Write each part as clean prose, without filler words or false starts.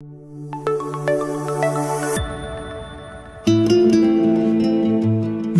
The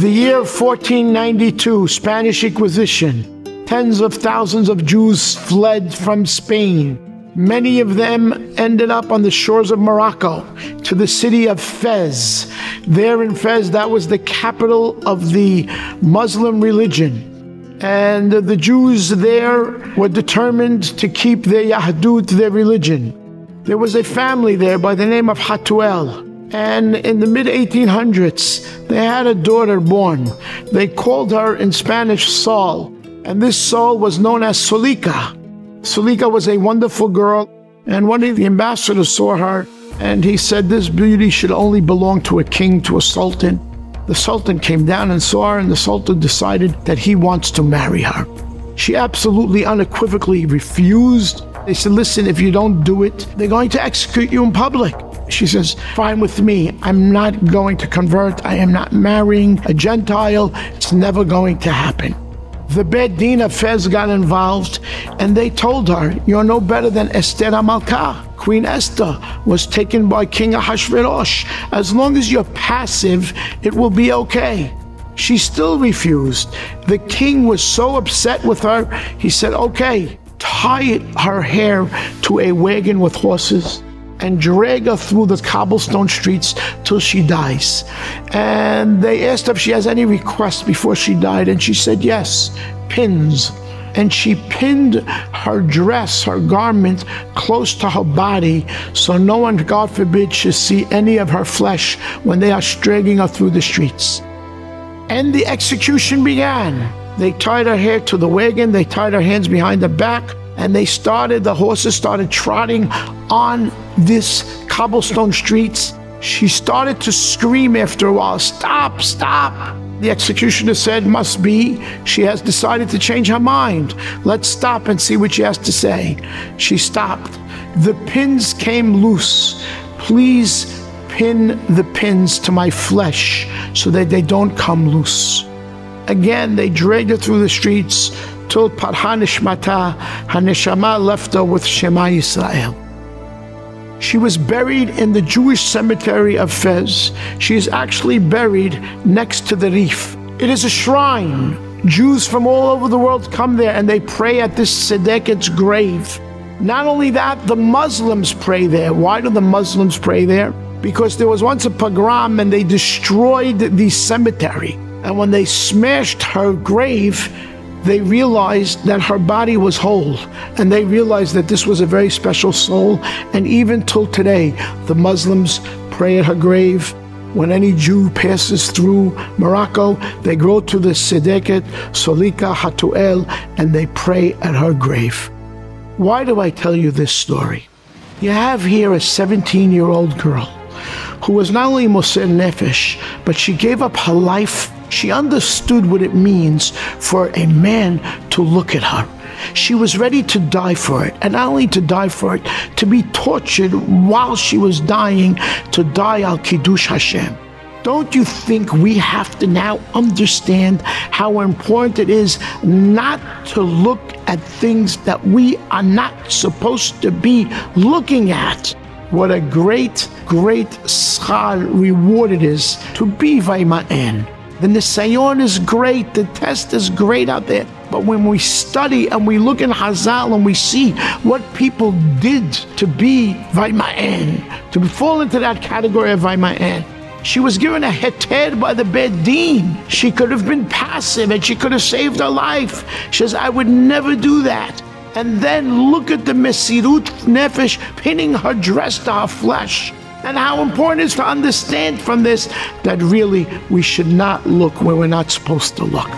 year 1492, Spanish Inquisition. Tens of thousands of Jews fled from Spain. Many of them ended up on the shores of Morocco to the city of Fez. There in Fez, that was the capital of the Muslim religion. And the Jews there were determined to keep their Yahdut, their religion. There was a family there by the name of Hatuel. And in the mid-1800s, they had a daughter born. They called her in Spanish Sol. And this Sol was known as Solika. Solika was a wonderful girl. And one of the ambassadors saw her, and he said, this beauty should only belong to a king, to a sultan. The sultan came down and saw her, and the sultan decided that he wants to marry her. She absolutely unequivocally refused. They said, listen, if you don't do it, they're going to execute you in public. She says, fine with me. I'm not going to convert. I am not marrying a Gentile. It's never going to happen. The Beit Din of Fez got involved, and they told her, you're no better than Esther Malka. Queen Esther was taken by King Ahasuerus. As long as you're passive, it will be okay. She still refused. The king was so upset with her, he said, okay, tie her hair to a wagon with horses and drag her through the cobblestone streets till she dies. And they asked her if she has any requests before she died, and she said yes, pins. And she pinned her dress, her garment, close to her body, so no one, God forbid, should see any of her flesh when they are dragging her through the streets. And the execution began. They tied her hair to the wagon, they tied her hands behind her back, and the horses started trotting on this cobblestone streets. She started to scream after a while, stop, stop. The executioner said, must be, she has decided to change her mind. Let's stop and see what she has to say. She stopped. The pins came loose. Please pin the pins to my flesh so that they don't come loose. Again, they dragged her through the streets till Parha Nishmata, Haneshama left her with Shema Yisrael. She was buried in the Jewish cemetery of Fez. She is actually buried next to the Reef. It is a shrine. Jews from all over the world come there and they pray at this tzedeket's grave. Not only that, the Muslims pray there. Why do the Muslims pray there? Because there was once a pogrom and they destroyed the cemetery. And when they smashed her grave, they realized that her body was whole, and they realized that this was a very special soul. And even till today, the Muslims pray at her grave. When any Jew passes through Morocco, they go to the Tzedeket, Solika, Hatuel, and they pray at her grave. Why do I tell you this story? You have here a 17-year-old girl who was not only Moser Nefesh, but she gave up her life. She understood what it means for a man to look at her. She was ready to die for it, and not only to die for it, to be tortured while she was dying, to die al Kiddush Hashem. Don't you think we have to now understand how important it is not to look at things that we are not supposed to be looking at? What a great, great schar reward it is to be Vaima'en. The Nisayon is great, the test is great out there. But when we study and we look in Hazal and we see what people did to be Vaima'en, to fall into that category of Vaima'en, she was given a heter by the Beit Din. She could have been passive and she could have saved her life. She says, I would never do that. And then look at the Mesiרות Nefesh pinning her dress to her flesh. And how important it is to understand from this that really we should not look where we're not supposed to look.